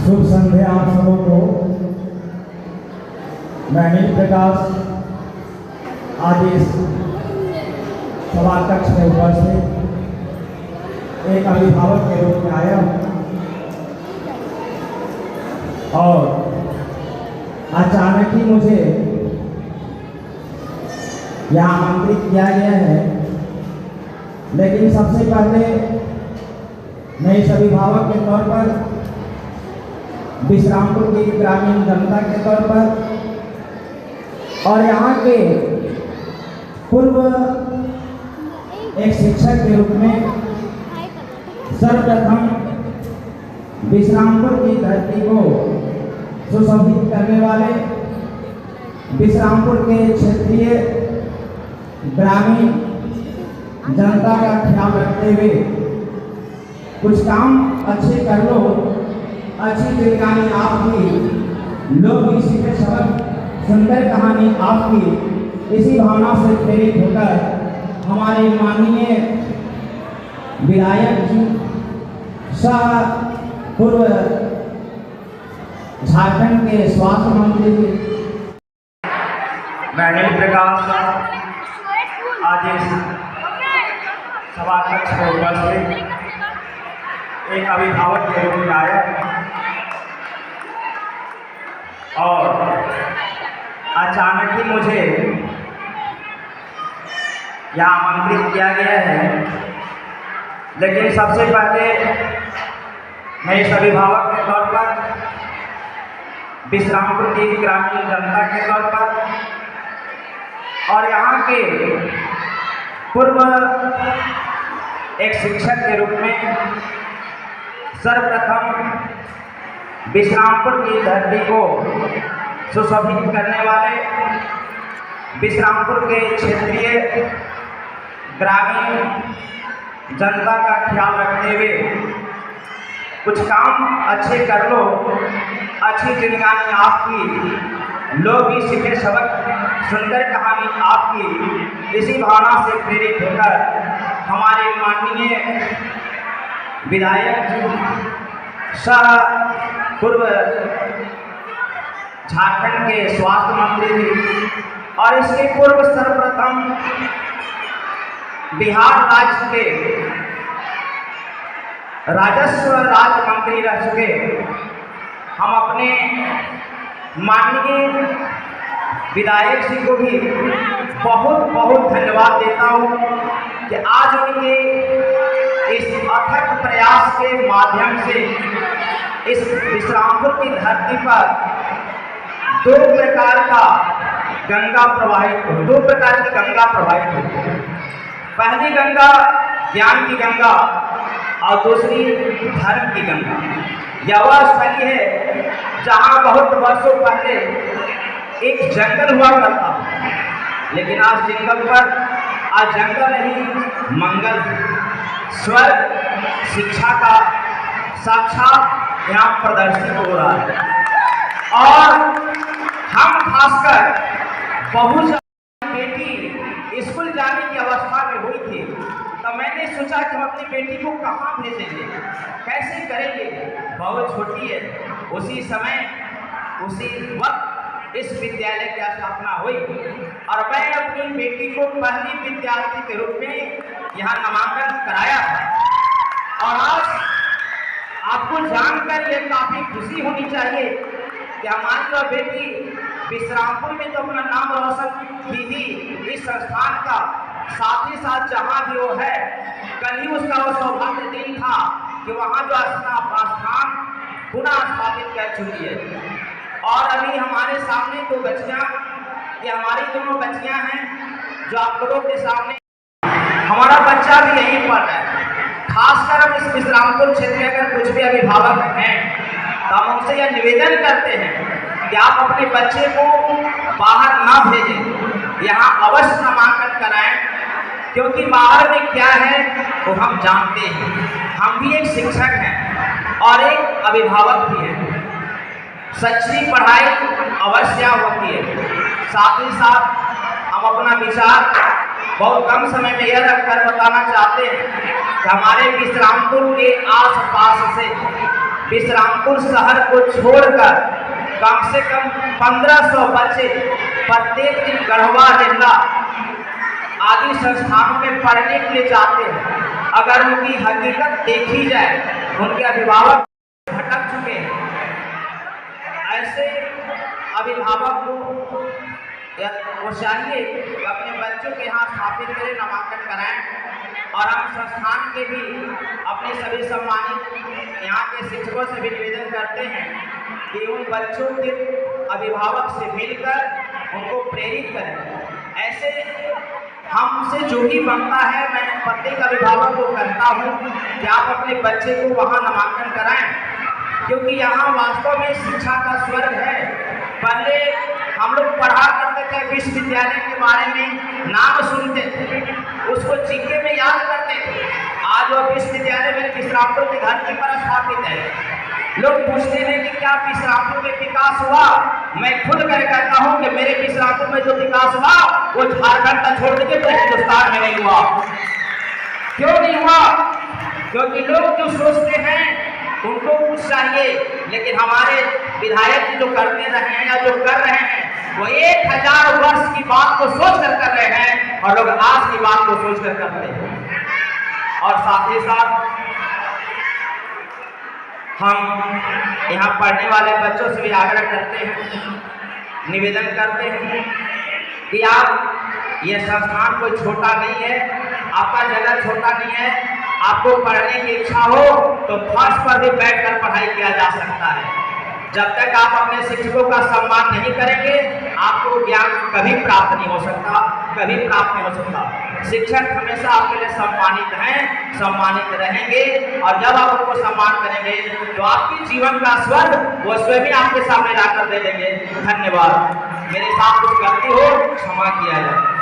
शुभ संध्या आप सबों को। मैं अनिल प्रकाश आज इस सभा कक्ष में उपस्थित एक अभिभावक के रूप में आया हूँ और अचानक ही मुझे यहाँ आमंत्रित किया गया है। लेकिन सबसे पहले मैं इस अभिभावक के तौर पर, विश्रामपुर की ग्रामीण जनता के तौर पर और यहाँ के पूर्व एक शिक्षक के रूप में सर्वप्रथम विश्रामपुर की धरती को सुशोभित करने वाले, विश्रामपुर के क्षेत्रीय ग्रामीण जनता का ख्याल रखते हुए कुछ काम अच्छे कर लो, अच्छी जिंदगानी आपकी, लोग इसी के सबक, सुंदर कहानी आपकी, इसी भावना से प्रेरित होकर हमारे माननीय विधायक जी सह पूर्व झारखंड के स्वास्थ्य मंत्री जी, मैं अनिल प्रकाश आज इस सभा कक्ष में उपस्थित एक अभिभावक के रूप में आया और अचानक ही मुझे यहाँ आमंत्रित किया गया है। लेकिन सबसे पहले मैं इस अभिभावक के तौर पर, विश्रामपुर की ग्रामीण जनता के तौर पर और यहाँ के पूर्व एक शिक्षक के रूप में सर्वप्रथम विश्रामपुर की धरती को सुशोभित करने वाले, विश्रामपुर के क्षेत्रीय ग्रामीण जनता का ख्याल रखते हुए कुछ काम अच्छे कर लो, अच्छी जिंदगानी आपकी, लोग भी सीखे सबक, सुंदर कहानी आपकी, इसी भावना से प्रेरित होकर हमारे माननीय विधायक जी सह पूर्व झारखंड के स्वास्थ्य मंत्री जी और इसके पूर्व सर्वप्रथम बिहार राज्य के राजस्व राज्य मंत्री रह चुके, हम अपने माननीय विधायक जी को भी बहुत बहुत धन्यवाद देता हूँ कि आज उनके इस अथक प्रयास के माध्यम से इस विश्रामपुर की धरती पर दो प्रकार की गंगा प्रवाहित हो। पहली गंगा ज्ञान की गंगा और दूसरी धर्म की गंगा। यह वह स्थली है जहाँ बहुत वर्षों पहले एक जंगल हुआ करता, लेकिन आज जंगल नहीं, मंगल, स्वर्ग, शिक्षा का साक्षात यहाँ प्रदर्शित हो रहा है। और हम खासकर बहुत बेटी स्कूल जाने की अवस्था में हुई थी, तो मैंने सोचा कि हम अपनी बेटी को कहाँ भेजेंगे, कैसे करेंगे, बहुत छोटी है। उसी समय उसी वक्त इस विद्यालय की स्थापना हुई और मैं अपनी बेटी को पहली विद्यार्थी के रूप में यहाँ नामांकन कराया था। और आज आपको जानकर ये काफी खुशी होनी चाहिए कि हमारी तो बेटी विश्रामपुर में तो अपना नाम रोशन की थी इस संस्थान का, साथ ही साथ जहाँ भी वो है, कल ही उसका वो सौभाग्य दिन था कि वहाँ जो स्थान पुनः स्थापित कर चुकी है। और अभी हमारे सामने दो बच्चियाँ, ये हमारी दोनों बच्चियाँ हैं जो आप लोगों के सामने, हमारा बच्चा भी यहीं पढ़ रहा है। खासकर हम इस विश्रामपुर क्षेत्र में अगर कुछ भी अभिभावक हैं तो हम उनसे यह निवेदन करते हैं कि आप अपने बच्चे को बाहर ना भेजें, यहाँ अवश्य नामांकन कराएं, क्योंकि बाहर में क्या है वो हम जानते हैं। हम भी एक शिक्षक हैं और एक अभिभावक भी हैं। सच्ची पढ़ाई अवश्य होती है। साथ ही साथ हम अपना विचार बहुत कम समय में यह रखकर बताना चाहते हैं कि हमारे विश्रामपुर के आसपास से विश्रामपुर शहर को छोड़कर कम से कम 1500 बच्चे प्रत्येक दिन गढ़वा जिला आदि संस्थानों में पढ़ने के लिए जाते हैं। अगर उनकी हकीकत देखी जाए, उनके अभिभावक भटक चुके हैं। ऐसे अभिभावक को वो चाहिए कि अपने बच्चों के यहाँ स्थापित करें, नामांकन कराएं। और हम संस्थान के भी अपने सभी सम्मानित यहाँ के शिक्षकों से भी निवेदन करते हैं कि उन बच्चों के अभिभावक से मिलकर उनको प्रेरित करें। ऐसे हमसे जो भी बनता है, मैं प्रत्येक अभिभावक को कहता हूँ कि आप अपने बच्चे को वहाँ नामांकन कराएं, क्योंकि यहाँ वास्तव में शिक्षा का स्वर्ग है। पहले हम लोग पढ़ा करते थे, विश्वविद्यालय के बारे में नाम सुनते थे, उसको जीके में याद करते थे। आज वो विश्वविद्यालय मेरे विश्रामपुर के घर की पर स्थापित है। लोग पूछते हैं कि क्या विश्रामपुर में विकास हुआ? मैं खुद कर कहता हूँ कि मेरे विश्रामपुर में जो विकास हुआ वो झारखंड का छोड़ के पूरे हिंदुस्तान में नहीं हुआ। क्यों नहीं हुआ? क्योंकि लोग जो सोचते हैं उनको कुछ चाहिए, लेकिन हमारे विधायक जो करते रहे हैं या जो कर रहे हैं वो 1000 वर्ष की बात को सोच कर रहे हैं, और लोग आज की बात को सोच कर करते हैं। और साथ ही साथ हम यहाँ पढ़ने वाले बच्चों से भी आग्रह करते हैं, निवेदन करते हैं कि आप, ये संस्थान कोई छोटा नहीं है, आपका जगह छोटा नहीं है। आपको पढ़ने की इच्छा हो तो फर्श पर भी बैठकर पढ़ाई किया जा सकता है। जब तक आप अपने शिक्षकों का सम्मान नहीं करेंगे, आपको ज्ञान कभी प्राप्त नहीं हो सकता, कभी प्राप्त नहीं हो सकता। शिक्षक हमेशा आपके लिए सम्मानित हैं, सम्मानित रहेंगे, और जब आप उनको सम्मान करेंगे तो आपके जीवन का स्वर्ग वो स्वयं आपके सामने लाकर दे देंगे। धन्यवाद। मेरे साथ कुछ गलती हो क्षमा किया जाए।